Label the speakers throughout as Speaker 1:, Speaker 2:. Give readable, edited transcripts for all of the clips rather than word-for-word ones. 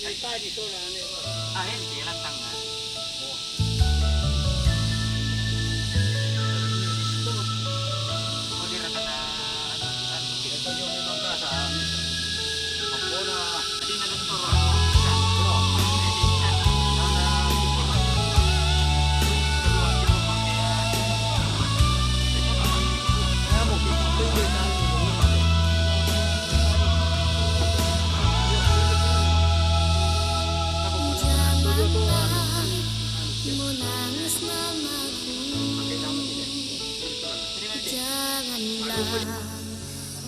Speaker 1: Hindi lang tanggal. O di rata na ano
Speaker 2: Ito yung ibang kasa. Pagpuna.
Speaker 1: Hindi na doktor ang
Speaker 2: Kaya mo, pipili tayo.
Speaker 3: Menangis mamaku, janganlah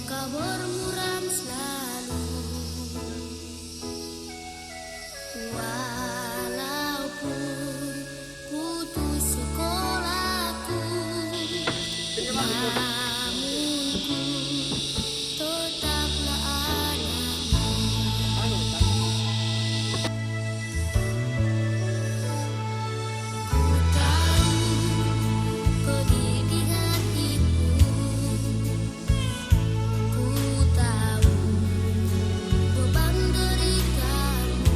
Speaker 3: kau bermuram selalu, walaupun putus sekolahku, namun ku tetaplah anakmu. Ku tahu beban deritamu,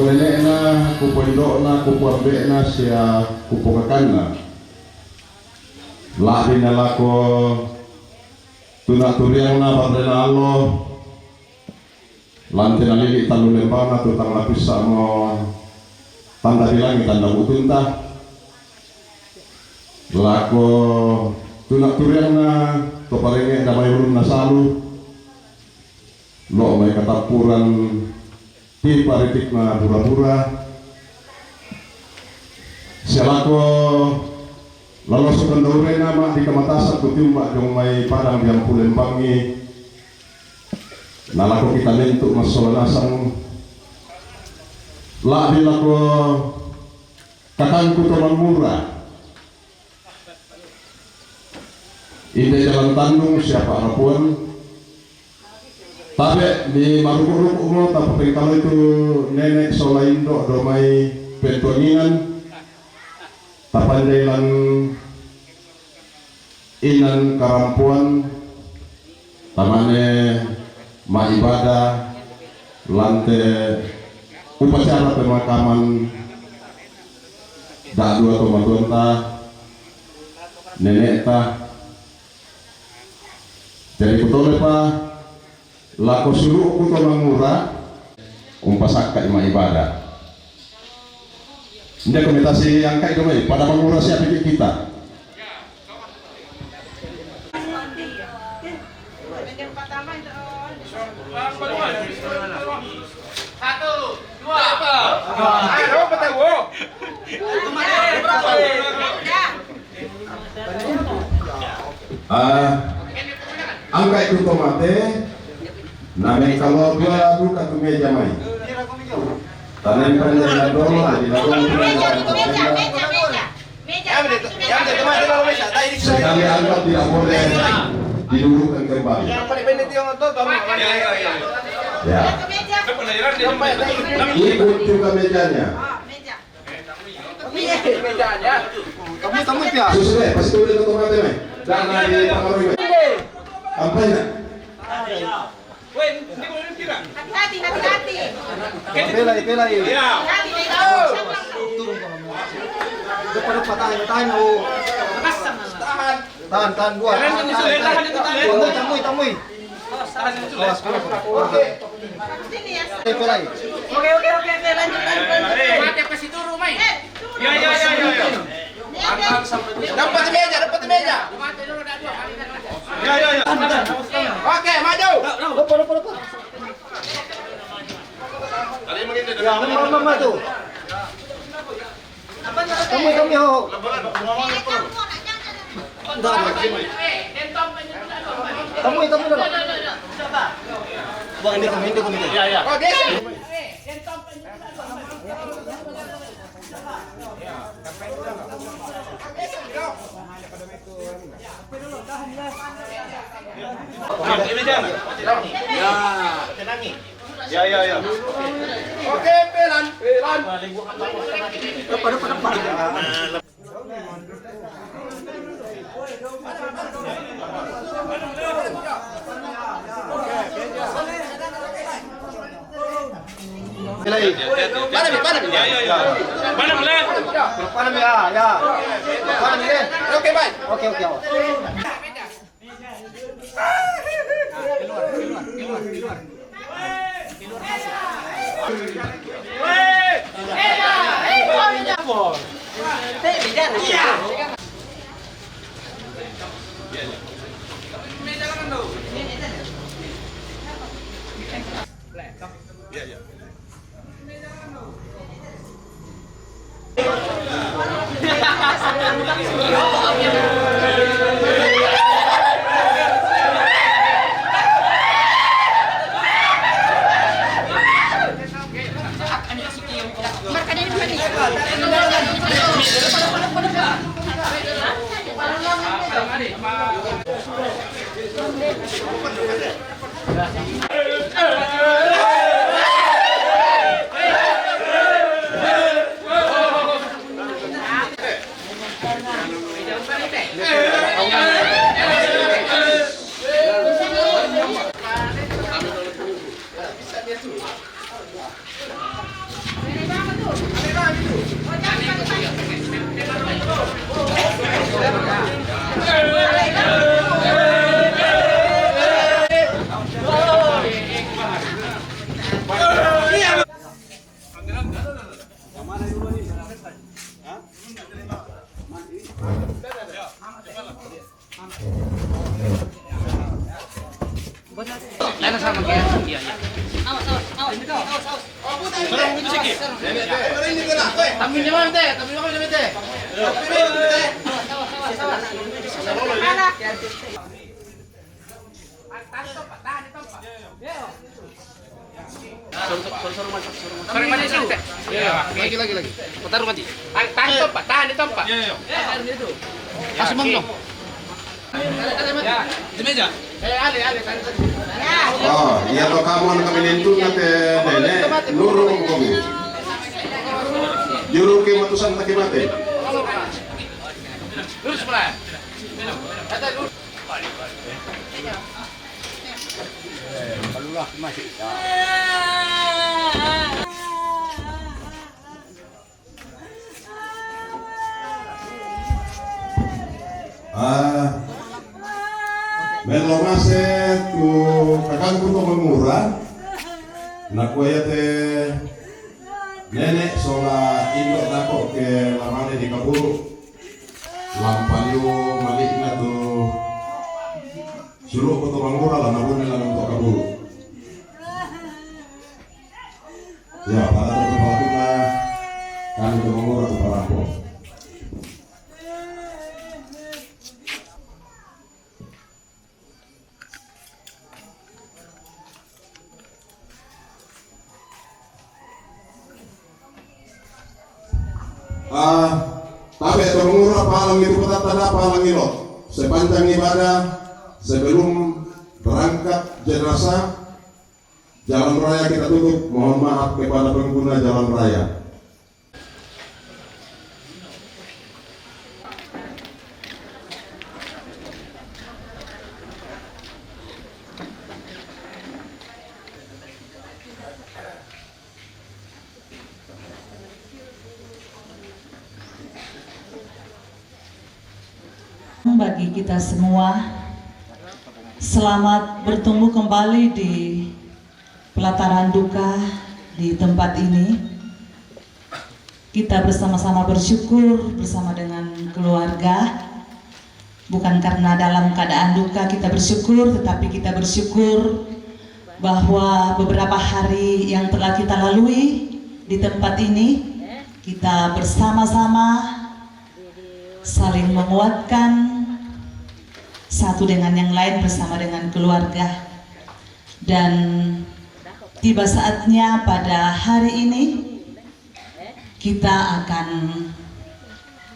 Speaker 4: nenekna, kupo indokna, kupo ambekna, sia kupo kakanna. Labi na lako tuna turiangna bandena Allah. Lantai nalili talu lembana tutang lapis sama tanda bilangi tanda butunta. Lako tuna turiangna toparenge damai ulun nasalu. Lo may katapuran di paritik na pura-pura. Sialako lalosukan daure nama di kamatasan kutimba jong may padang yang pulembangi. Nalako kita nentuk masolanasan. Labi lako kakangku tomang murah. Ini jalan Tandung siapa arapuan. Tapi di maruk-ruk mo tapi kalau itu nenek solaindo domai pentoningan tapandailan inan karampuan tamane ma ibadah lante upacara pemakaman dak dua tomatuanta nenek ta jadi betul pak lako suruh ku tolong murah umpasak ima ibadah. Ini komentasi yang kayak gimana? Pada mengurus siapa kita?
Speaker 1: Satu, dua,
Speaker 2: Ayo, bertahu.
Speaker 4: Angka itu tomate. Namen kalau dua buka tu meja mai. Tanam panjang dulu di dalam sekali anggap tidak boleh didudukkan kembali. Ya. Ikut juga mejanya.
Speaker 2: Kamu ya.
Speaker 4: Sudah, pasti udah tomate mai. Jangan dipengaruhi. Kampanye.
Speaker 3: Hati-hati.
Speaker 2: Pelai. Depan tahan. Tahan gua. Tamui. Oke. Pelai.
Speaker 3: Oke, lanjut.
Speaker 1: mati ke situ rumah.
Speaker 2: Ya. Dapat di meja.
Speaker 1: Mati dulu dah dua kali dah.
Speaker 2: Ya. Oke, maju. Depan. Ya, mama tuh. Kamu ho. Kamu dulu. Bang, ini kami. Ya. Oke. Ya. Oke, pelan. Depan. Pelai. Mana ya. Oke, baik. Oke.
Speaker 1: Jangan sama kayak iya iya. Tampil di mana teh? Tampil di mana teh?
Speaker 3: Anak.
Speaker 1: Sorry mati sini teh. Lagi. Putar mati. Tahan itu Pak, tahan itu Pak. Iya. Kasih mangkok. Di meja. Ali, tahan.
Speaker 4: Oh, iya to kamu kami nentu nate nenek nurung kami. Juru ke matusan tak mate.
Speaker 1: Lurus mulai. Kata lurus.
Speaker 2: Kalulah masih.
Speaker 4: Melo mase tu kakang kuto mengura, nak kuaya te nenek sola indok dako ke lamane di kaburu, lampayu malik na tu suruh kuto mengura lah nabune lah untuk kaburu. Ya pada terbaru na kami kuto mengura tu parako. Tapi mengurah palang itu tanda palang itu sepanjang ibadah sebelum berangkat jenazah jalan raya kita tutup. Mohon maaf kepada pengguna jalan raya.
Speaker 5: Bagi kita semua, selamat bertemu kembali di pelataran duka di tempat ini. Kita bersama-sama bersyukur bersama dengan keluarga, bukan karena dalam keadaan duka kita bersyukur, tetapi kita bersyukur bahwa beberapa hari yang telah kita lalui di tempat ini, kita bersama-sama saling menguatkan satu dengan yang lain bersama dengan keluarga. Dan tiba saatnya pada hari ini kita akan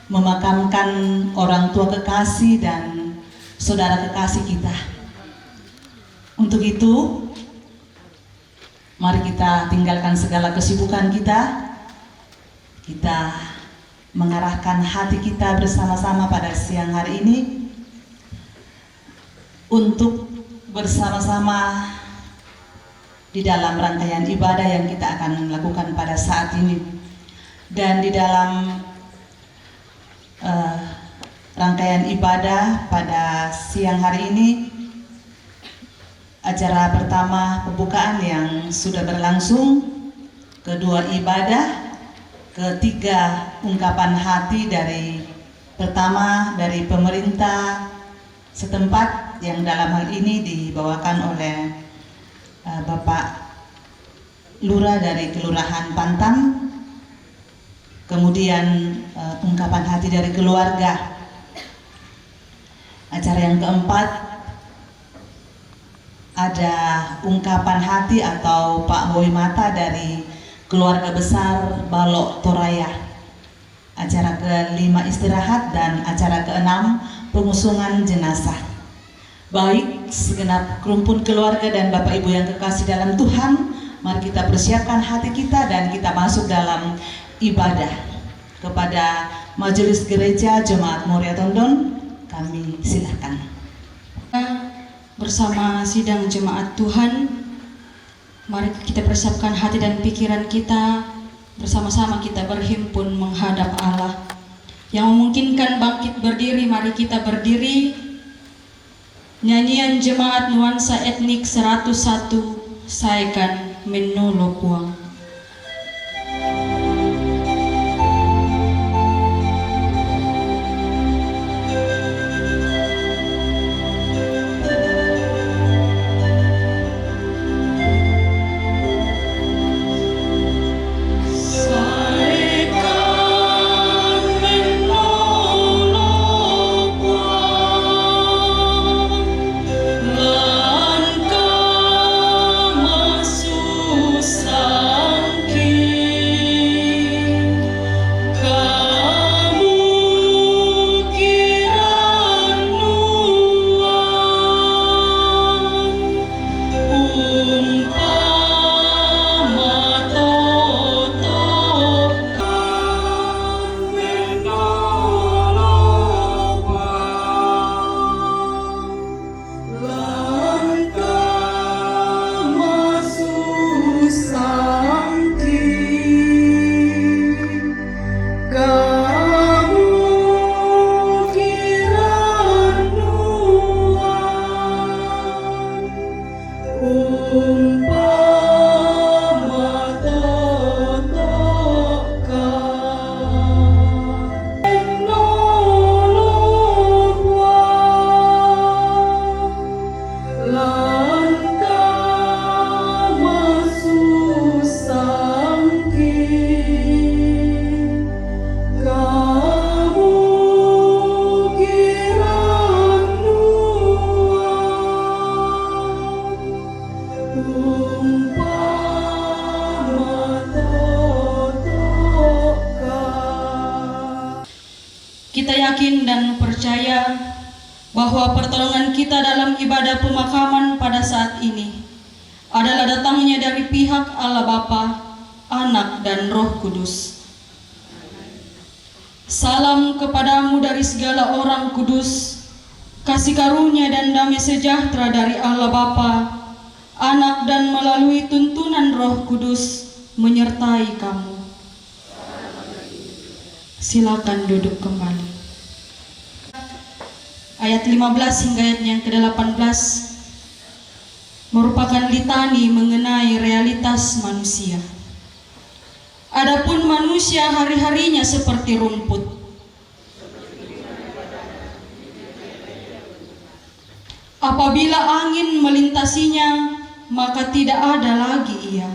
Speaker 5: memakamkan orang tua kekasih dan saudara kekasih kita. Untuk itu, mari kita tinggalkan segala kesibukan kita. Kita mengarahkan hati kita bersama-sama pada siang hari ini untuk bersama-sama di dalam rangkaian ibadah yang kita akan lakukan pada saat ini. Dan di dalam rangkaian ibadah pada siang hari ini, acara pertama pembukaan yang sudah berlangsung, kedua ibadah, ketiga ungkapan hati dari pertama dari pemerintah setempat yang dalam hal ini dibawakan oleh Bapak Lurah dari Kelurahan Pantan, kemudian ungkapan hati dari keluarga. Acara yang keempat ada ungkapan hati atau Pak Boy Mata dari keluarga besar Balok Toraya. Acara kelima istirahat dan acara keenam pengusungan jenazah. Baik segenap rumpun keluarga dan Bapak Ibu yang kekasih dalam Tuhan, mari kita persiapkan hati kita dan kita masuk dalam ibadah. Kepada Majelis Gereja Jemaat Moria Tondon, kami silakan.
Speaker 6: Bersama sidang jemaat Tuhan, mari kita persiapkan hati dan pikiran kita, bersama-sama kita berhimpun menghadap Allah. Yang memungkinkan bangkit berdiri, mari kita berdiri. Nyanyian Jemaat Nuansa Etnik 101, Saekan Menolo Puang. yakin dan percaya bahwa pertolongan kita dalam ibadah pemakaman pada saat ini adalah datangnya dari pihak Allah Bapa, Anak, dan Roh Kudus. Salam kepadamu dari segala orang kudus, kasih karunia dan damai sejahtera dari Allah Bapa, Anak, dan melalui tuntunan Roh Kudus menyertai kamu. Silakan duduk kembali. Ayat 15 hingga ayat yang ke-18 merupakan litani mengenai realitas manusia. Adapun manusia hari-harinya seperti rumput. Apabila angin melintasinya, maka tidak ada lagi ia.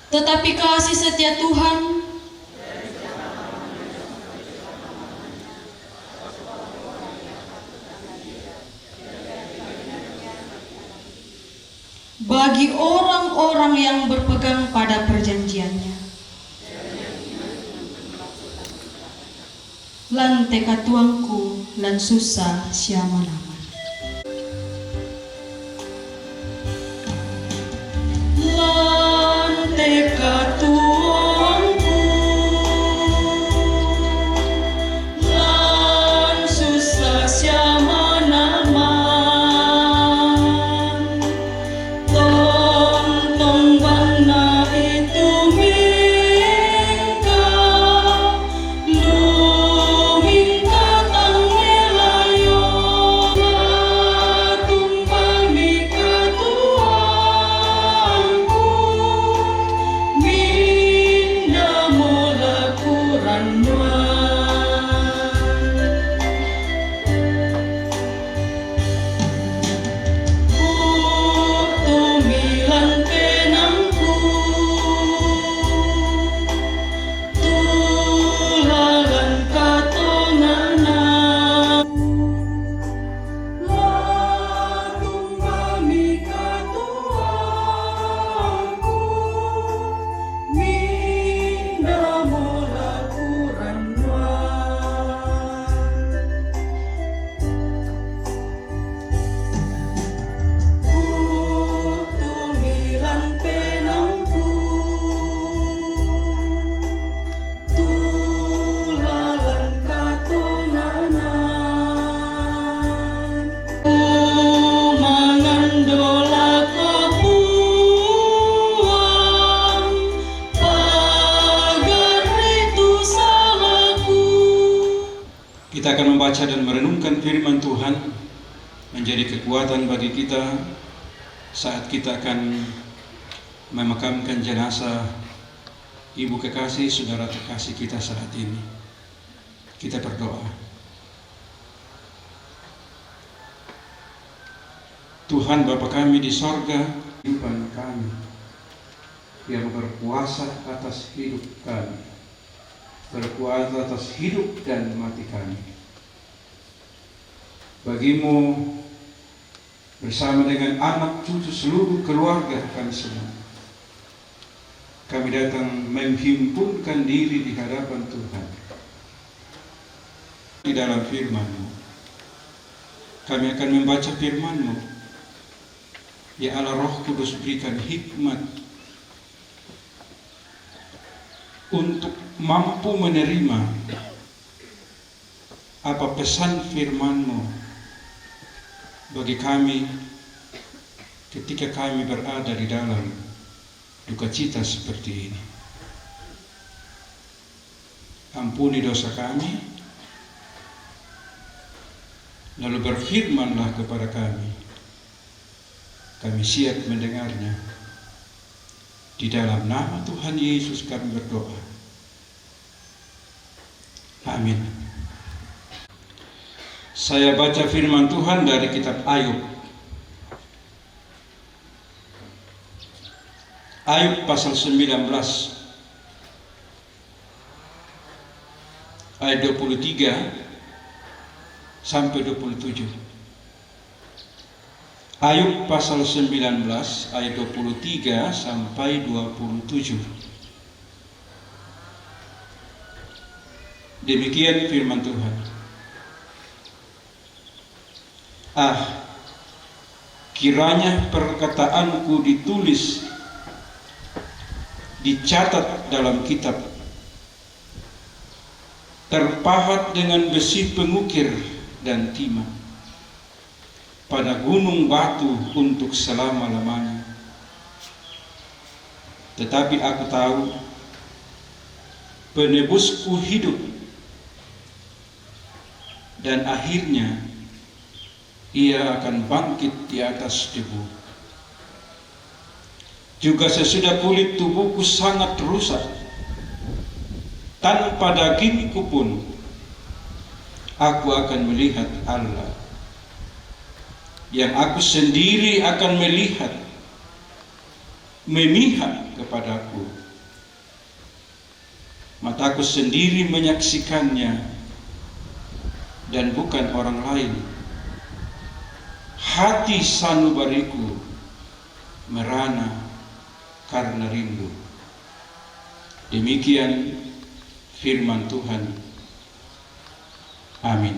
Speaker 6: Tetapi kasih setia Tuhan bagi orang-orang yang berpegang pada perjanjiannya. Lan teka tuangku lan susah siama-lama. Lan teka tuangku lan susah siama-lama.
Speaker 7: Kita akan membaca dan merenungkan firman Tuhan menjadi kekuatan bagi kita saat kita akan memakamkan jenazah ibu kekasih, saudara terkasih kita saat ini. Kita berdoa. Tuhan Bapa kami di sorga, Tuhan kami yang berkuasa atas hidup kami, berkuasa atas hidup dan mati kami. Bagimu bersama dengan anak cucu seluruh keluarga kami semua, kami datang menghimpunkan diri di hadapan Tuhan. Di dalam firman-Mu, kami akan membaca firman-Mu. Ya Allah, Roh Kudus berikan hikmat untuk mampu menerima apa pesan firman-Mu bagi kami ketika kami berada di dalam duka cita seperti ini. Ampuni dosa kami, lalu berfirmanlah kepada kami. Kami siap mendengarnya. Di dalam nama Tuhan Yesus kami berdoa. Amin. Saya baca firman Tuhan dari kitab Ayub. Ayub pasal 19 ayat 23 sampai 27. Ayub pasal 19 ayat 23 sampai 27. Demikian firman Tuhan. Kiranya perkataanku ditulis, dicatat dalam kitab, terpahat dengan besi pengukir dan timah pada gunung batu untuk selama-lamanya. Tetapi aku tahu penebusku hidup, dan akhirnya ia akan bangkit di atas debu. Juga sesudah kulit tubuhku sangat rusak, tanpa dagingku pun aku akan melihat Allah, yang aku sendiri akan melihat, memihak kepadaku. Mataku sendiri menyaksikannya dan bukan orang lain. Hati sanubariku merana karena rindu. Demikian firman Tuhan. Amin.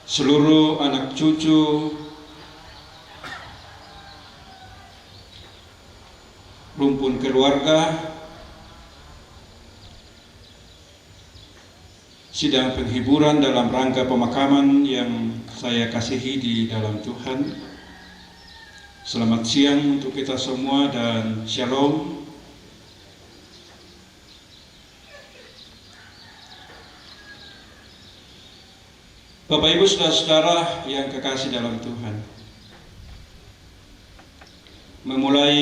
Speaker 7: Seluruh anak cucu, rumpun keluarga, sidang penghiburan dalam rangka pemakaman yang saya kasihi di dalam Tuhan. Selamat siang untuk kita semua dan shalom. Bapak Ibu saudara-saudara yang kekasih dalam Tuhan, memulai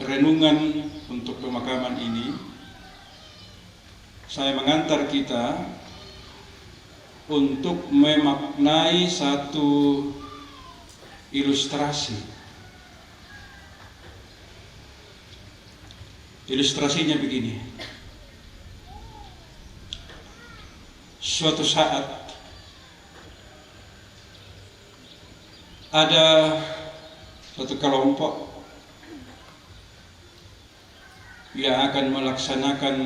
Speaker 7: renungan untuk pemakaman ini, saya mengantar kita untuk memaknai satu ilustrasi. Ilustrasinya begini. Suatu saat ada satu kelompok yang akan melaksanakan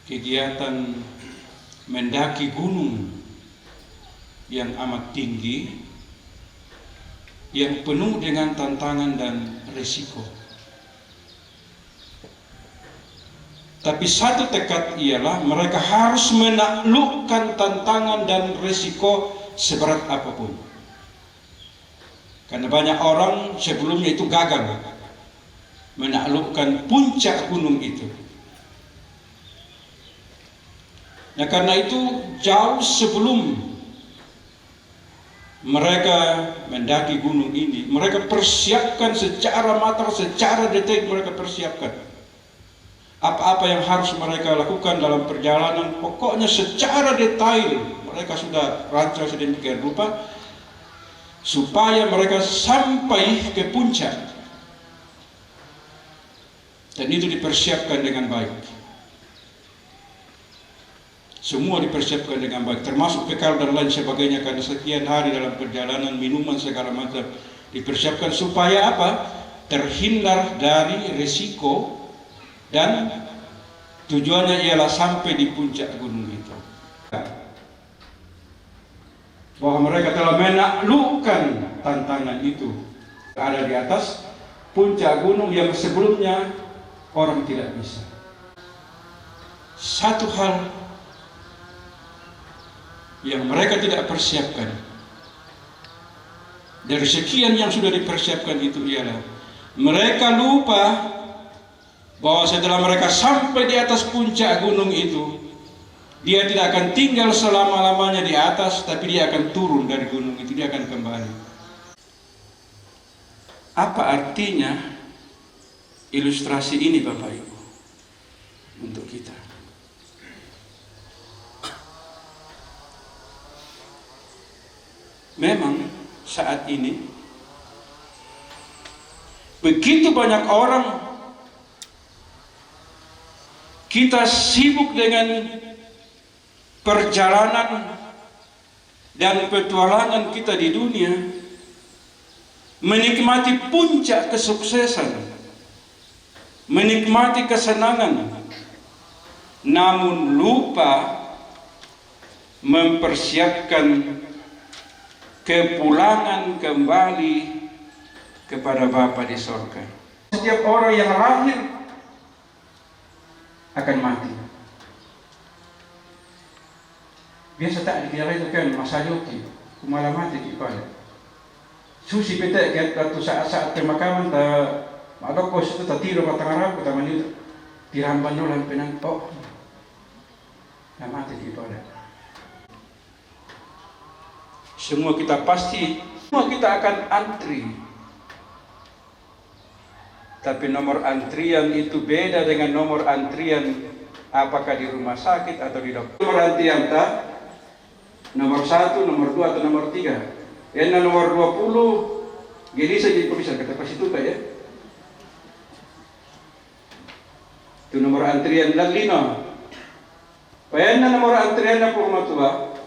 Speaker 7: kegiatan mendaki gunung yang amat tinggi, yang penuh dengan tantangan dan risiko. Tapi satu tekad ialah mereka harus menaklukkan tantangan dan risiko seberat apapun. Karena banyak orang sebelumnya itu gagal menaklukkan puncak gunung itu. Nah, karena itu jauh sebelum mereka mendaki gunung ini, mereka persiapkan secara matang, secara detail mereka persiapkan apa-apa yang harus mereka lakukan dalam perjalanan. Pokoknya secara detail mereka sudah rancang sedemikian rupa supaya mereka sampai ke puncak, dan itu dipersiapkan dengan baik. Semua dipersiapkan dengan baik, termasuk bekal dan lain sebagainya, karena sekian hari dalam perjalanan, minuman segala macam dipersiapkan supaya apa? Terhindar dari risiko, dan tujuannya ialah sampai di puncak gunung itu. Bahwa mereka telah menaklukkan tantangan itu, ada di atas puncak gunung yang sebelumnya orang tidak bisa. Satu hal yang mereka tidak persiapkan dari sekian yang sudah dipersiapkan itu ialah mereka lupa bahwa setelah mereka sampai di atas puncak gunung itu, dia tidak akan tinggal selama-lamanya di atas, tapi dia akan turun dari gunung itu, dia akan kembali. Apa artinya ilustrasi ini Bapak Ibu untuk kita? Memang saat ini begitu banyak orang, kita sibuk dengan perjalanan dan petualangan kita di dunia, menikmati puncak kesuksesan, menikmati kesenangan, namun lupa mempersiapkan kepulangan kembali kepada Bapa di sorga. Setiap orang yang lahir akan mati. Biasa tak dikira itu kan masa yoki, malah mati di pada. Susi petek kan waktu saat-saat pemakaman ada kos itu tiro matangara kita manit tiramban dolan penang oh. Nah mati di pada. Semua kita akan antri. Tapi nomor antrian itu beda dengan nomor antrian apakah di rumah sakit atau di dokter. Nomor antrian tak nomor 1, nomor 2 atau nomor 3. Yang nomor 20 jadi saja bisa kata pas itu ya. Itu nomor antrian lalino. Payana nomor antrian na po matua.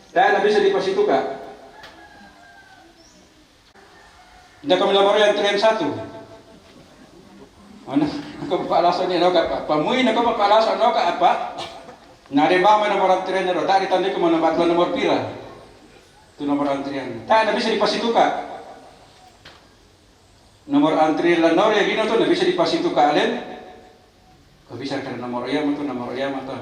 Speaker 7: Dahil bisa dipasituka. Hindi kami nomor antrian 1. Ano? Nakapalasan niya, no? Pamuin na kapapalasan, no? Apa? Narimba may nomor antrian na ro. Dari tandi ko mo ng batlo nomor pira. Itu nomor antrian. Dahil bisa dipasituka. Nomor antrian lanor, ya gino to, na bisa dipasituka alin. Kau bisa ka nomor yama to.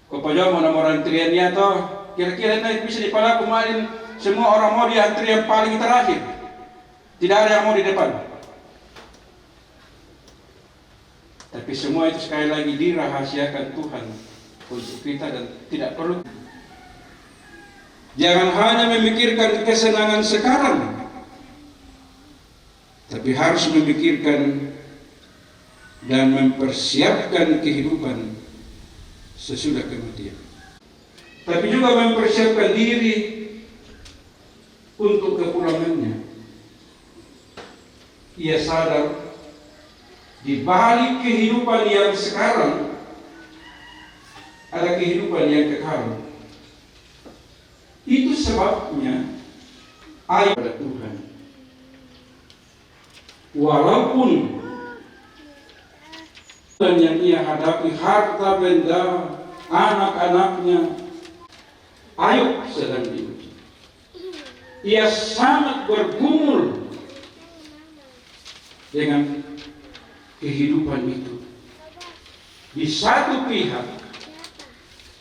Speaker 7: Kepada nomor antrian niya to, kira-kira na bisa dipala kumain semua orang mau di antrian paling terakhir. Tidak ada yang mau di depan. Tapi semua itu sekali lagi dirahasiakan Tuhan untuk kita dan tidak perlu. Jangan hanya memikirkan kesenangan sekarang, tapi harus memikirkan dan mempersiapkan kehidupan sesudah kematian. Tapi juga mempersiapkan diri untuk kepulangannya. Ia sadar di balik kehidupan yang sekarang ada kehidupan yang kekal. Itu sebabnya ayat pada Tuhan. Walaupun yang ia hadapi harta benda, anak-anaknya, Ayub sedang diuji. Ia sangat bergumul dengan kehidupan itu. Di satu pihak,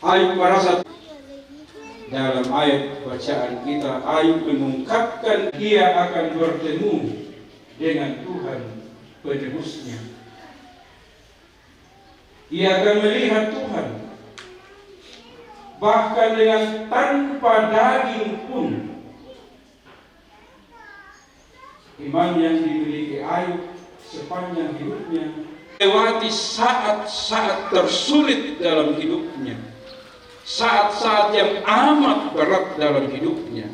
Speaker 7: Ayub merasa dalam ayat bacaan kita, Ayub mengungkapkan ia akan bertemu dengan Tuhan penebusnya. Ia akan melihat Tuhan, bahkan dengan tanpa daging pun. Iman yang dimiliki Ayub sepanjang hidupnya lewati saat-saat tersulit dalam hidupnya, saat-saat yang amat berat dalam hidupnya.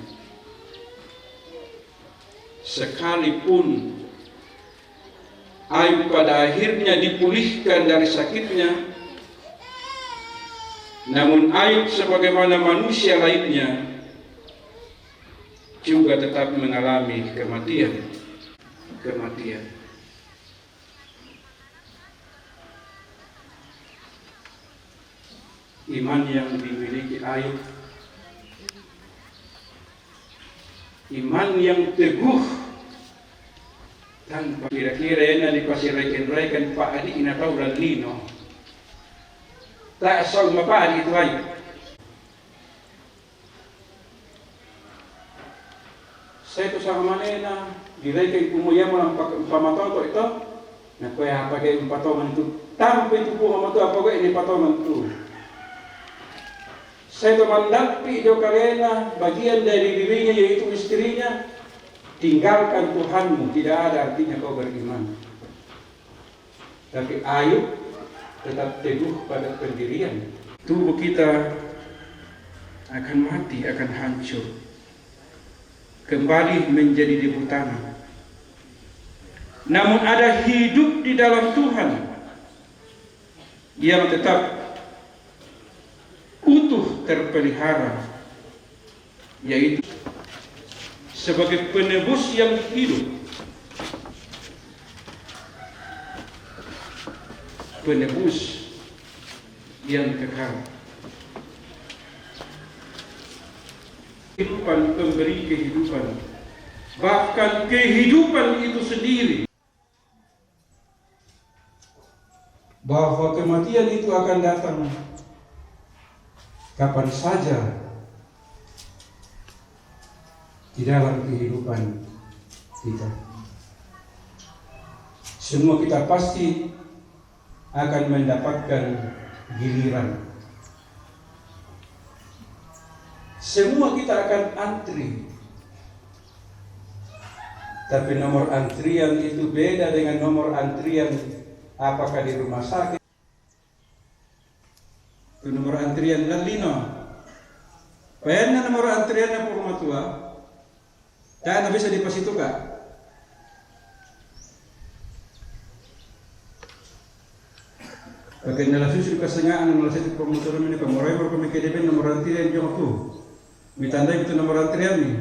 Speaker 7: Sekalipun Ayub pada akhirnya dipulihkan dari sakitnya, namun Ayub sebagaimana manusia lainnya juga tetap mengalami kematian. Iman yang dimiliki Ayub, iman yang teguh, tanpa kira-kira yang dipasiraikan Pak Adi inataw dan lino. Tak asal Pak Adi itu Ayub. Saya itu sama manena diraikan kumuya malam pamatoto itu. Nah kaya pakai patoman itu. Tanpa itu pamatoto apa ini patoman itu. Saya itu mendapi do kalena bagian dari dirinya yaitu istrinya. Tinggalkan Tuhanmu, tidak ada artinya kau beriman. Tapi Ayub tetap teguh pada pendirian. Tubuh kita akan mati, akan hancur, kembali menjadi debu tanah. Namun ada hidup di dalam Tuhan yang tetap utuh terpelihara, yaitu sebagai penebus yang hidup. penebus yang kekal. Kehidupan, pemberi kehidupan, bahkan kehidupan itu sendiri, bahwa kematian itu akan datang kapan saja di dalam kehidupan kita. Semua kita pasti akan mendapatkan giliran. Semua kita akan antri. Tapi nomor antrian itu beda dengan nomor antrian apakah di rumah sakit. Itu nomor antrian lalino. Payahnya nomor antrian yang rumah tua. Jangan bisa di pas itu kak. Pakai nala susu kesengaan nomor satu promotor ini pemorai berpemikiran nomor antrian jauh tu. Mitandai itu nomor antrian ni.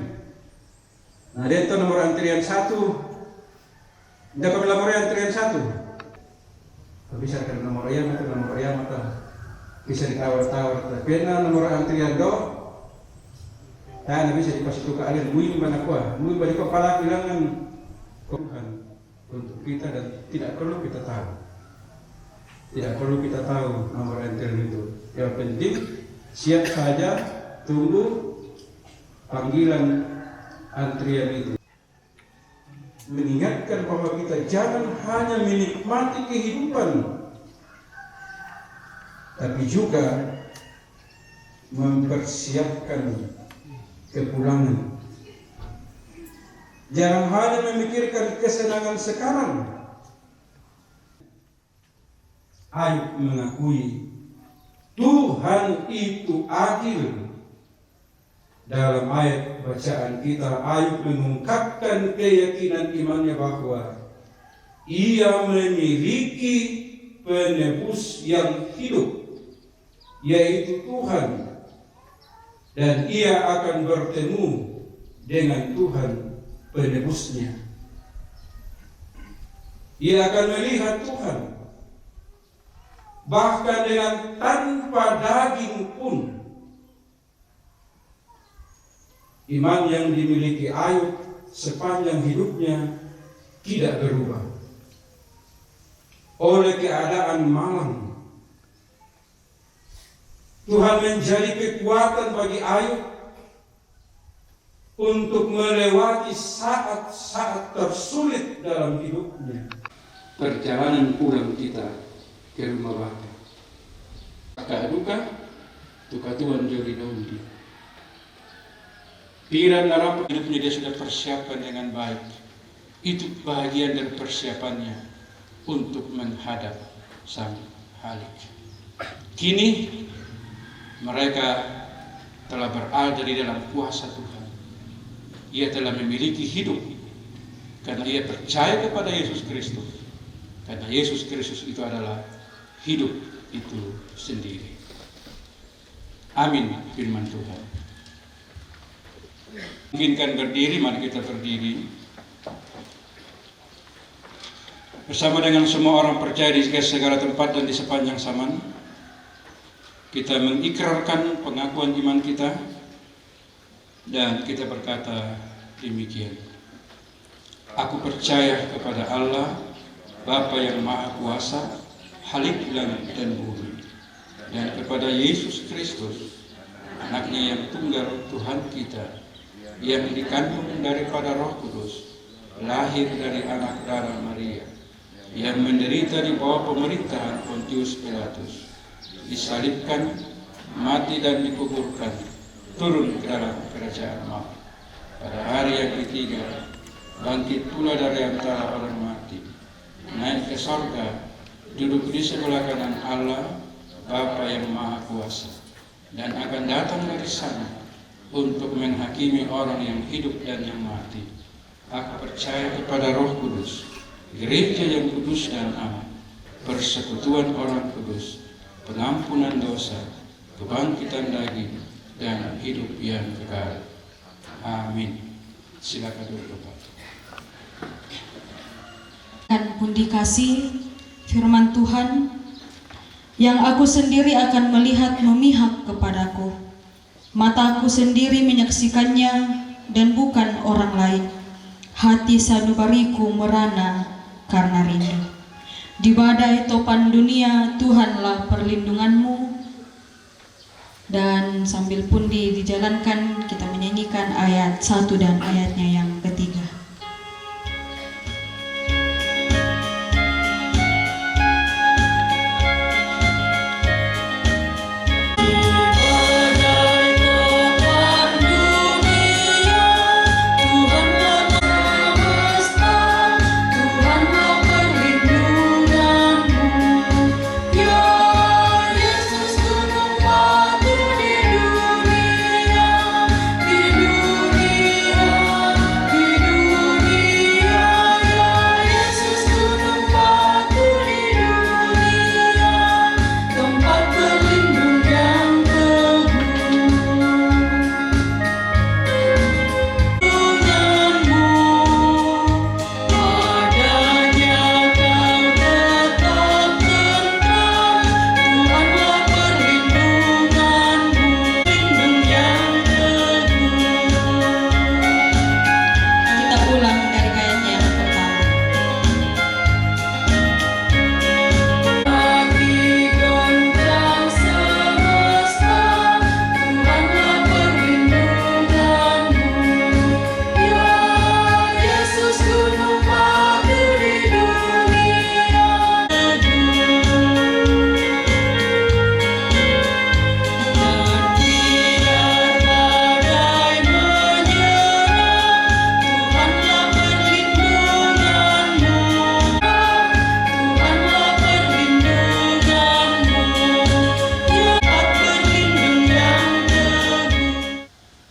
Speaker 7: Nah dia itu nomor antrian 1. Dia kami nomor antrian 1. Bisa kan nomor ayam atau nomor ayam atau bisa ditawar-tawar. Tapi nomor antrian do. Nah bisa dipasih tu keadaan mui mana kuah. Mui balik kepala bilangan Tuhan untuk kita dan tidak perlu kita tahu. Tidak perlu kita tahu nomor antrian itu. Yang penting siap saja tunggu panggilan antrian itu. Mengingatkan bahwa kita jangan hanya menikmati kehidupan, tapi juga mempersiapkan kepulangan. Jangan hanya memikirkan kesenangan sekarang. Ayub mengakui Tuhan itu adil. Dalam ayat bacaan kita, Ayub mengungkapkan keyakinan imannya bahwa ia memiliki penebus yang hidup, yaitu Tuhan, dan ia akan bertemu dengan Tuhan penebusnya. Ia akan melihat Tuhan, bahkan dengan tanpa daging pun. Iman yang dimiliki Ayub sepanjang hidupnya tidak berubah oleh keadaan malang. Tuhan menjadi kekuatan bagi Ayub untuk melewati saat-saat tersulit dalam hidupnya. Perjalanan pulang kita ke rumah Bapa, kakak duka, tuka Tuhan joli naundi. Pikiran harapan hidupnya dia sudah persiapkan dengan baik. Itu bagian dari persiapannya untuk menghadap Sang Halik. Kini mereka telah berada di dalam kuasa Tuhan. Ia telah memiliki hidup karena ia percaya kepada Yesus Kristus. Karena Yesus Kristus itu adalah hidup itu sendiri. Amin firman Tuhan. Mungkinkan berdiri, mari kita berdiri bersama dengan semua orang percaya di segala tempat dan di sepanjang zaman. Kita mengikrarkan pengakuan iman kita dan kita berkata demikian. Aku percaya kepada Allah, Bapa yang Maha Kuasa, Halik langit dan bumi, dan kepada Yesus Kristus, anaknya yang tunggal Tuhan kita, yang dikandung daripada Roh Kudus, lahir dari anak darah Maria, yang menderita di bawah pemerintahan Pontius Pilatus, disalibkan, mati dan dikuburkan, turun ke dalam kerajaan maut. Pada hari yang ketiga, bangkit pula dari antara orang mati, naik ke sorga, duduk di sebelah kanan Allah, Bapa yang Maha Kuasa, dan akan datang dari sana untuk menghakimi orang yang hidup dan yang mati. Aku percaya kepada Roh Kudus, gereja yang kudus dan aman, persekutuan orang kudus, pengampunan dosa, kebangkitan daging, dan hidup yang kekal. Amin. Silakan duduk Bapak.
Speaker 6: Dan pun dikasih firman Tuhan yang aku sendiri akan melihat memihak kepadaku. Mataku sendiri menyaksikannya dan bukan orang lain. Hati sanubariku merana karena rindu. Di badai topan dunia, Tuhanlah perlindunganmu. Dan sambil pundi dijalankan, kita menyanyikan ayat 1 dan ayatnya yang ketiga.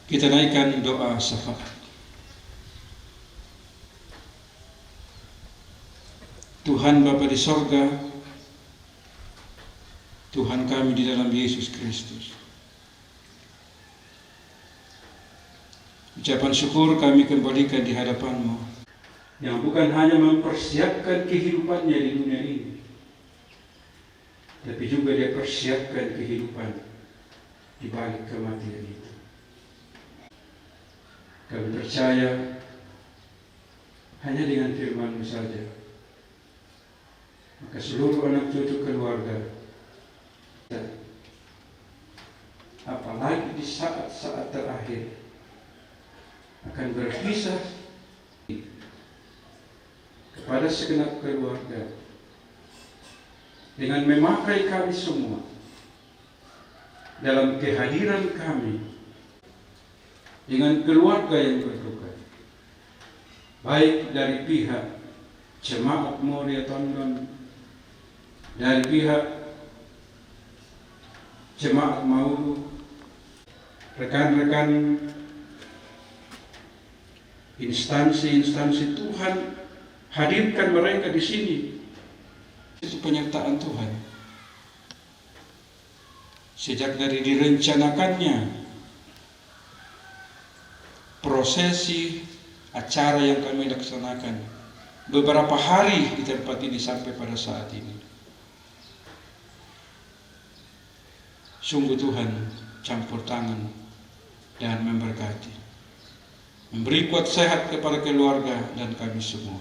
Speaker 7: Kita naikkan doa syafaat. Tuhan Bapa di sorga, Tuhan kami di dalam Yesus Kristus, ucapan syukur kami kembalikan di hadapan-Mu, yang bukan hanya mempersiapkan kehidupannya di dunia ini, tapi juga Dia persiapkan kehidupan di balik kematian itu. Kami percaya hanya dengan firman-Mu saja, maka seluruh anak cucu keluarga, apalagi di saat-saat terakhir, akan berpisah kepada segenap keluarga dengan memakai kami semua dalam kehadiran kami dengan keluarga yang berduka, baik dari pihak Jemaat Moria Tondon, dari pihak Jemaat Maulu, rekan-rekan instansi-instansi Tuhan, hadirkan mereka di sini. Itu penyertaan Tuhan. Sejak dari direncanakannya prosesi acara yang kami laksanakan beberapa hari di tempat ini sampai pada saat ini, sungguh Tuhan campur tangan dan memberkati, memberi kuat sehat kepada keluarga dan kami semua.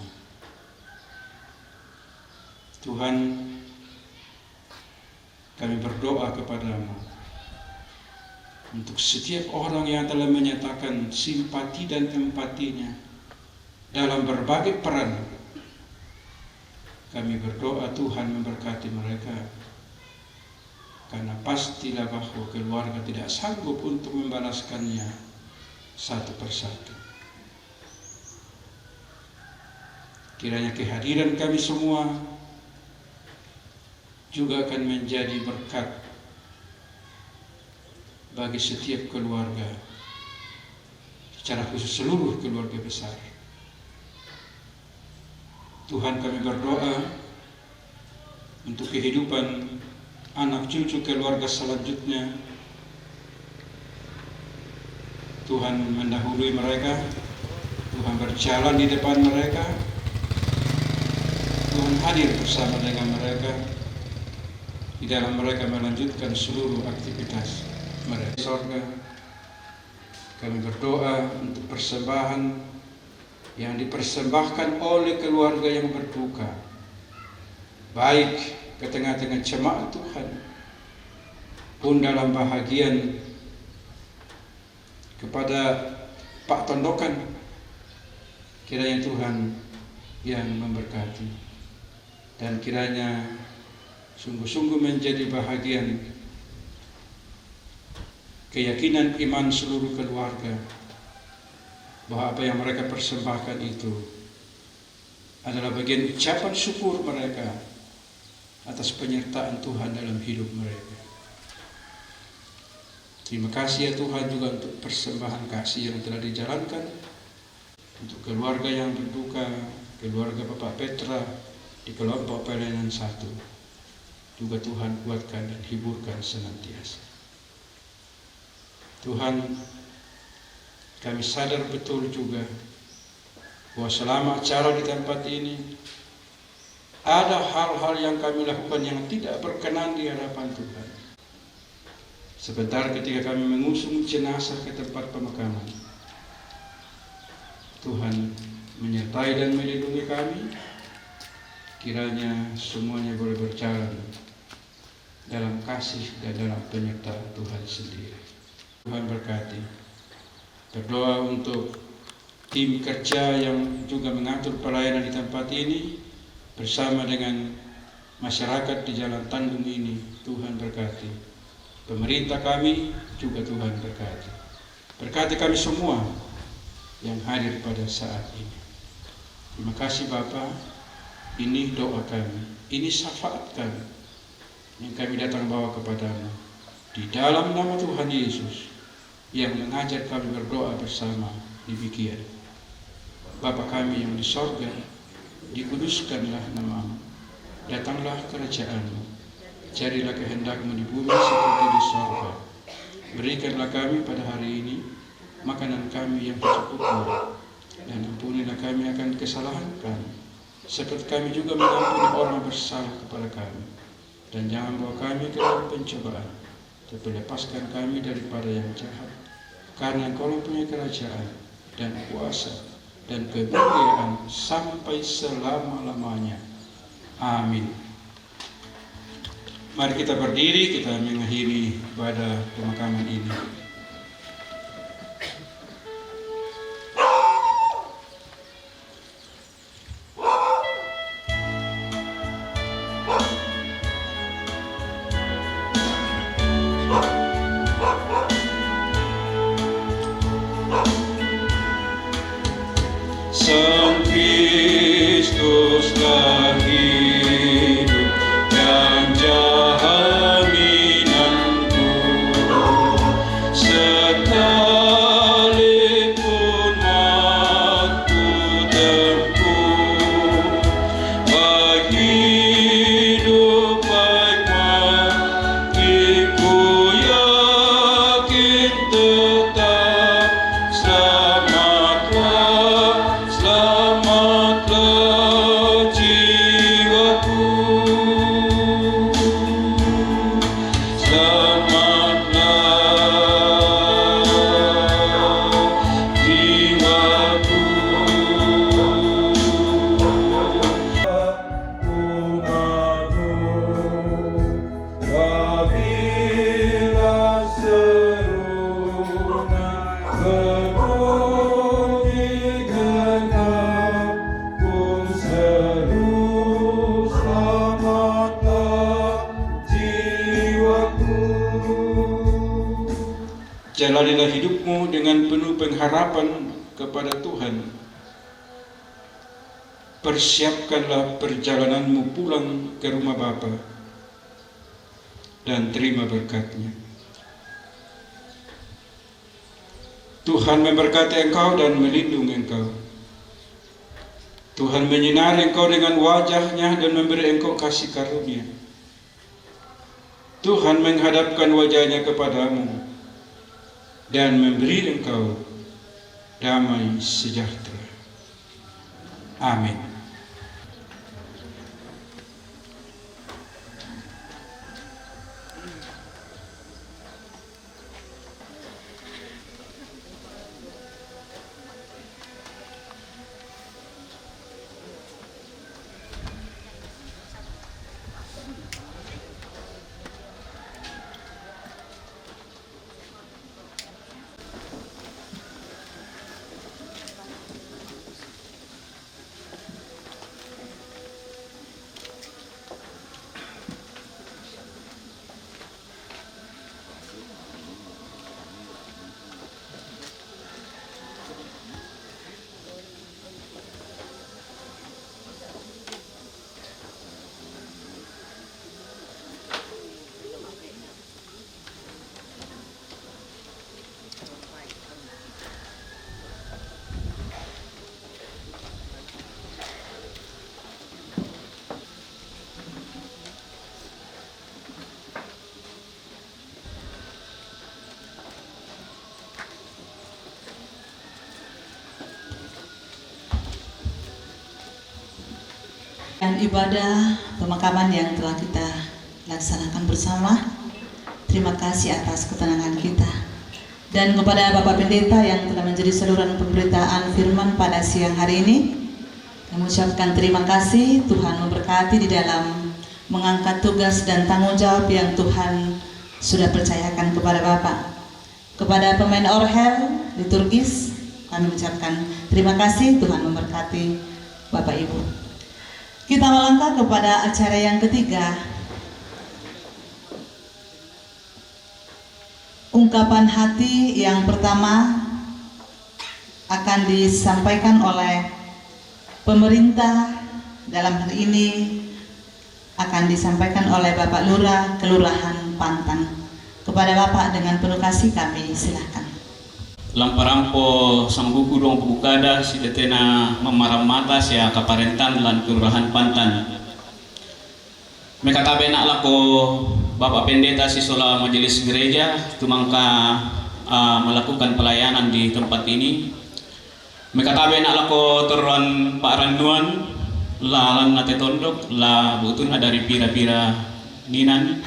Speaker 7: Tuhan, kami berdoa kepadamu untuk setiap orang yang telah menyatakan simpati dan empatinya dalam berbagai peran. Kami berdoa Tuhan memberkati mereka, karena pastilah bahwa keluarga tidak sanggup untuk membalaskannya satu persatu. Kiranya kehadiran kami semua juga akan menjadi berkat bagi setiap keluarga, secara khusus seluruh keluarga besar. Tuhan, kami berdoa untuk kehidupan anak cucu keluarga selanjutnya. Tuhan mendahului mereka, Tuhan berjalan di depan mereka, Tuhan hadir bersama dengan mereka, di dalam mereka melanjutkan seluruh aktivitas mereka. Sorga, kami berdoa untuk persembahan yang dipersembahkan oleh keluarga yang berduka, baik ke tengah-tengah jemaat Tuhan pun dalam bahagian kepada Pak Tondokan. Kiranya Tuhan yang memberkati dan kiranya sungguh-sungguh menjadi bahagian keyakinan iman seluruh keluarga bahwa apa yang mereka persembahkan itu adalah bagian ucapan syukur mereka atas penyertaan Tuhan dalam hidup mereka. Terima kasih ya Tuhan juga untuk persembahan kasih yang telah dijalankan untuk keluarga yang berduka, keluarga Bapak Petra di kelompok pelayanan 1. Juga Tuhan kuatkan dan hiburkan senantiasa. Tuhan, kami sadar betul juga bahwa selama acara di tempat ini ada hal-hal yang kami lakukan yang tidak berkenan di hadapan Tuhan. Sebentar ketika kami mengusung jenazah ke tempat pemakaman, Tuhan menyertai dan melindungi kami. Kiranya semuanya boleh berjalan dalam kasih dan dalam penyertaan Tuhan sendiri. Tuhan berkati. Berdoa untuk tim kerja yang juga mengatur pelayanan di tempat ini bersama dengan masyarakat di Jalan Tandung ini. Tuhan berkati. Pemerintah kami juga Tuhan berkati. Berkati kami semua yang hadir pada saat ini. Terima kasih Bapa. Ini doa kami, ini syafaat kami yang kami datang bawa kepadamu di dalam nama Tuhan Yesus yang mengajar kami berdoa bersama demikian. Bapa kami yang di sorga, dikuduskanlah namamu, datanglah kerajaanmu, jadilah kehendakmu di bumi seperti di sorga. Berikanlah kami pada hari ini makanan kami yang secukupnya, dan ampunilah kami akan kesalahan kami, seperti kami juga mengampuni orang bersalah kepada kami. Dan jangan bawa kami ke dalam pencobaan, tapi lepaskan kami daripada yang jahat. Karena Engkau punya kerajaan dan kuasa dan kemuliaan sampai selama-lamanya. Amin. Mari kita berdiri, kita mengakhiri ibadah pemakaman ini. Sang Kristus telah hidup dan jaminanku, sekalipun waktu tempuh, baik hidup baik mati, ku yakin tetap selamatlah jiwaku, selamatlah jiwaku. Apabila serunan berbunyi genap, ku seru selamatlah jiwaku. Jalanilah hidupmu dengan penuh pengharapan kepada Tuhan. Persiapkanlah perjalananmu pulang ke rumah Bapa dan terima berkat-Nya. Tuhan memberkati engkau dan melindungi engkau. Tuhan menyinari engkau dengan wajah-Nya dan memberi engkau kasih karunia. Tuhan menghadapkan wajah-Nya kepadamu dan memberi engkau damai sejahtera. Amin.
Speaker 5: rangkaian ibadah pemakaman yang telah kita laksanakan bersama. Terima kasih atas ketenangan kita. Dan kepada Bapak Pendeta yang telah menjadi saluran pemberitaan firman pada siang hari ini, kami ucapkan terima kasih. Tuhan memberkati di dalam mengangkat tugas dan tanggung jawab yang Tuhan sudah percayakan kepada Bapak. Kepada pemain orgel liturgis, kami ucapkan terima kasih. Tuhan memberkati Bapak Ibu. Kita melangkah kepada acara yang ketiga, ungkapan hati yang pertama akan disampaikan oleh pemerintah. Dalam hal ini akan disampaikan oleh Bapak Lurah Kelurahan Pantan. Kepada Bapak dengan penuh kasih kami silakan.
Speaker 8: Lamparampo sangguku dong bukada si tetena memaram mata sia kaparentan lan Kelurahan Pantan. Mekatabe nak lako Bapak Pendeta Sisola Majelis Gereja tumangka melakukan pelayanan di tempat ini. Mekatabe nak lako teruan Pak Randuan la lan nate tondok la butun dari pira-pira ninan.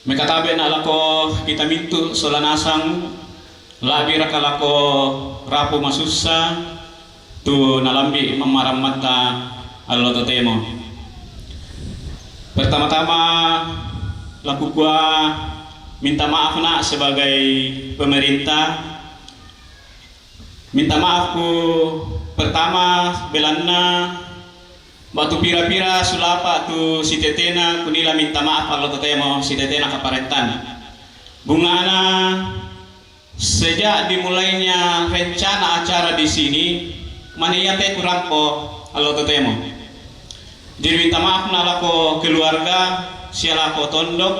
Speaker 8: Mekatabe nak lako kita mintu solanasang la bira kalako rapu masussa tu nalambi memaram mata allo totemo. Pertama-tama laku gua minta maaf nak sebagai pemerintah. Minta maafku pertama belanna batu pira-pira sulapa tu si tetena kunila minta maaf allo totemo si tetena kaparentan. Bungana sejak dimulainya rencana acara di sini maniyate kurampo allo totemo. Jadi minta maaf nalako keluarga sialako tondok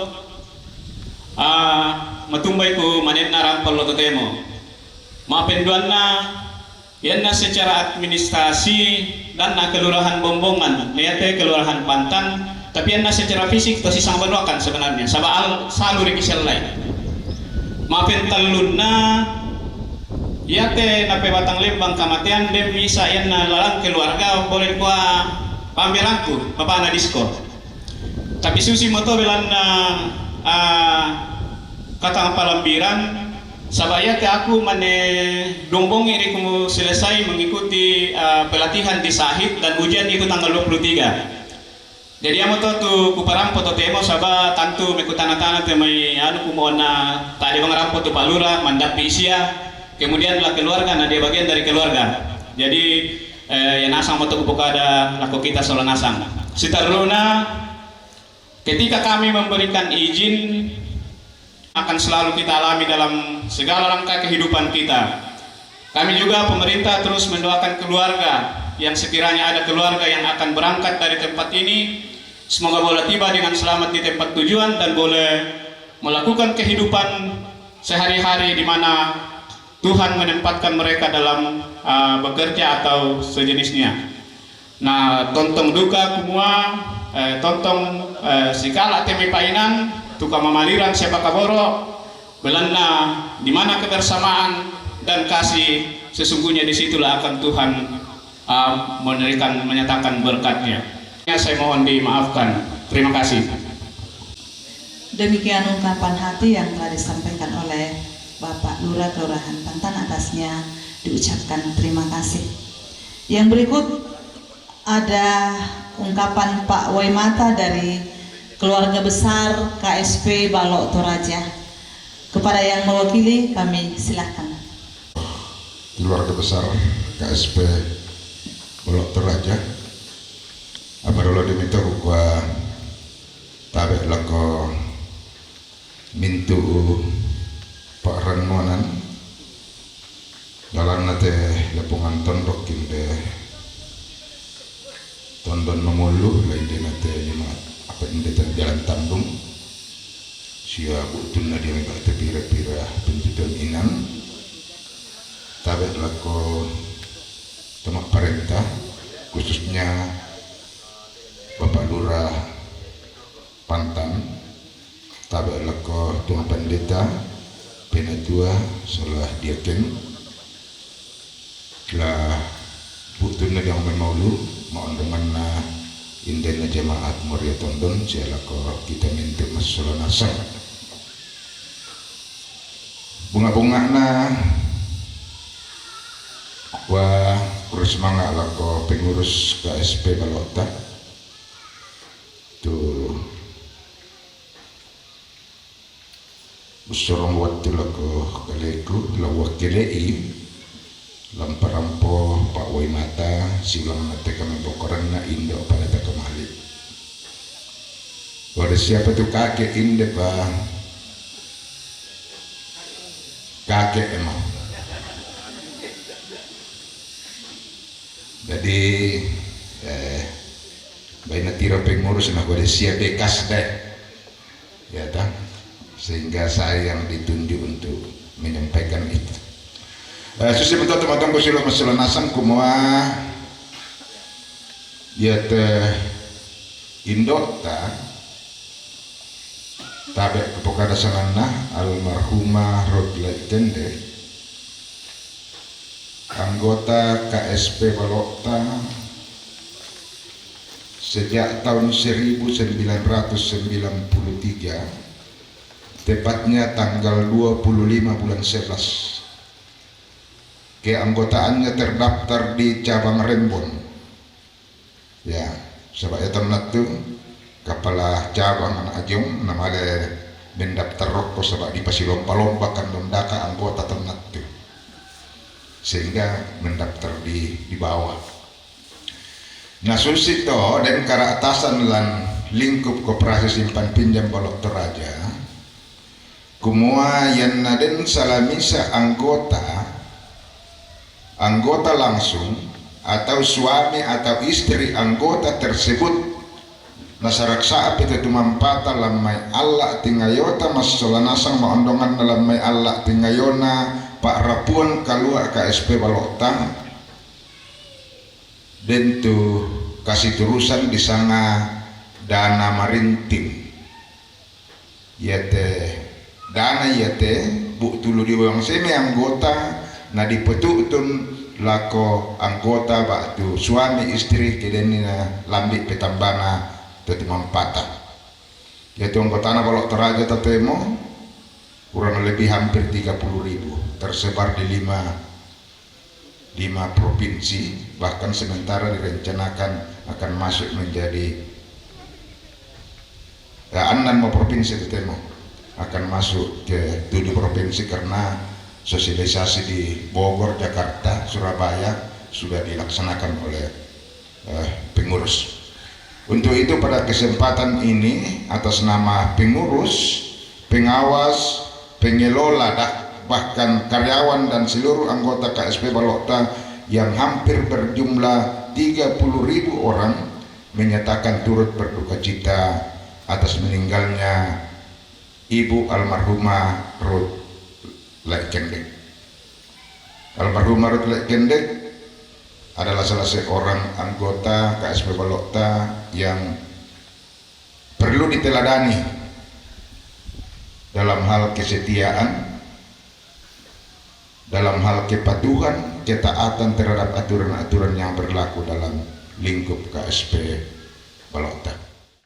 Speaker 8: matumbai ku manen narampal lo totemo. Maafin duanna yanna secara administrasi dan na kelurahan Bombongan lihatnya Kelurahan Pantan, tapi yanna secara fisik tosi sang benuakan sebenarnya sabal saluri kisel lain. Maafin talunna yate nape batang lembang kamatian dem bisa yanna lalang keluarga boleh gua pamerangku bapak na disko. Tapi susi moto belanna katang palambiran sabaya ke aku mane dombong ini kamu selesai mengikuti pelatihan di Sahid dan ujian itu tanggal 23. Jadi amo tu kuparampo to temo saba tantu mekutana-tana temai anu kumona tadi bangarampo tu palura mandapi isia kemudian lah keluarga nah dia bagian dari keluarga. Jadi yang asang moto kupukada laku kita solanasang. Sitaruna ketika kami memberikan izin akan selalu kita alami dalam segala rangka kehidupan kita. Kami juga pemerintah terus mendoakan keluarga yang sekiranya ada keluarga yang akan berangkat dari tempat ini, semoga boleh tiba dengan selamat di tempat tujuan dan boleh melakukan kehidupan sehari-hari di mana Tuhan menempatkan mereka dalam bekerja atau sejenisnya. Nah, tontong duka kumua, tontong sikala temi painan, tukang mamaliran siapa kaboro, belanda di mana kebersamaan dan kasih sesungguhnya disitulah akan Tuhan menyatakan berkatnya. Saya mohon dimaafkan. Terima kasih.
Speaker 5: Demikian ungkapan hati yang telah disampaikan oleh Bapak Lurah Kelurahan Pantan, atasnya diucapkan terima kasih. Yang berikut ada ungkapan Pak Waimata dari keluarga besar KSP Balok Toraja. Kepada yang mewakili kami silakan.
Speaker 4: Keluarga besar KSP Balok Toraja, abarola diminta gua tabe lako mintu Pak Ranmonan dalam nate lepungan tondok kinde tondon memulu lain dia nate apa inde jalan Tambung sia butun na dia mengata pira-pira penjudan inang tabe lako temak perintah khususnya Bapak Lurah Pantan, tabe lako tuan pendeta penatua salah diaken telah butun na yang memaulu mohon dengan
Speaker 9: indena jemaat Muria Tondon jela ko kita minta masalah nasab bunga-bunga na wah urus manga lako pengurus KSP Balota tu usurong waktu lako kaleku lawak kilei lamparampo Pak Woi Mata silang nate kami bokoran na indo pada tak kemali. Wadah siapa tuh kakek inde Pak? Kakek emang. Jadi baina tiro pengurus nah wadah siap bekas deh, ya tak? Sehingga saya yang ditunjuk untuk menyampaikan itu. Susi betul teman-teman ko sila masalanasan kumua yat indok tabe kepokada sanganna almarhumah Rodla Tende anggota KSP Balota sejak tahun 1993 tepatnya tanggal 25 bulan 11 keanggotaannya terdaftar di cabang Rembon ya sebab ya ternak tu kepala cabang anak ajong namanya mendaftar rokok sebab di pasi lomba-lomba kan dondaka anggota ternak tu sehingga mendaftar di bawah nah susito dan kara atasan lan lingkup koperasi simpan pinjam Balok Toraja kumua yang naden salamisa anggota langsung atau suami atau istri anggota tersebut nasaraksa itu tumampata lamai Allah tingayota masalanasang maondongan lamai Allah tingayona Pak Rapuan kalua KSP Balota dan tu kasih turusan di sana dana marintim yate dana yate bu tulu di bawang semi anggota na dipetutun lako anggota baktu suami istri kedenina lambi petambana teti mampata yaitu anggota na Balok Toraja tatemo kurang lebih hampir 30.000 tersebar di 5 provinsi bahkan sementara direncanakan akan masuk menjadi 6 provinsi tatemo akan masuk ke 7 provinsi karena sosialisasi di Bogor, Jakarta, Surabaya sudah dilaksanakan oleh pengurus. Untuk itu pada kesempatan ini atas nama pengurus, pengawas, pengelola, bahkan karyawan dan seluruh anggota KSP Balota yang hampir berjumlah 30.000 orang menyatakan turut berduka cita atas meninggalnya Ibu almarhumah Ruth Lek Kendek. Almarhumah Ruth Lek Kendek adalah salah seorang anggota KSP Balota yang perlu diteladani dalam hal kesetiaan, dalam hal kepatuhan, ketaatan terhadap aturan-aturan yang berlaku dalam lingkup KSP Balota.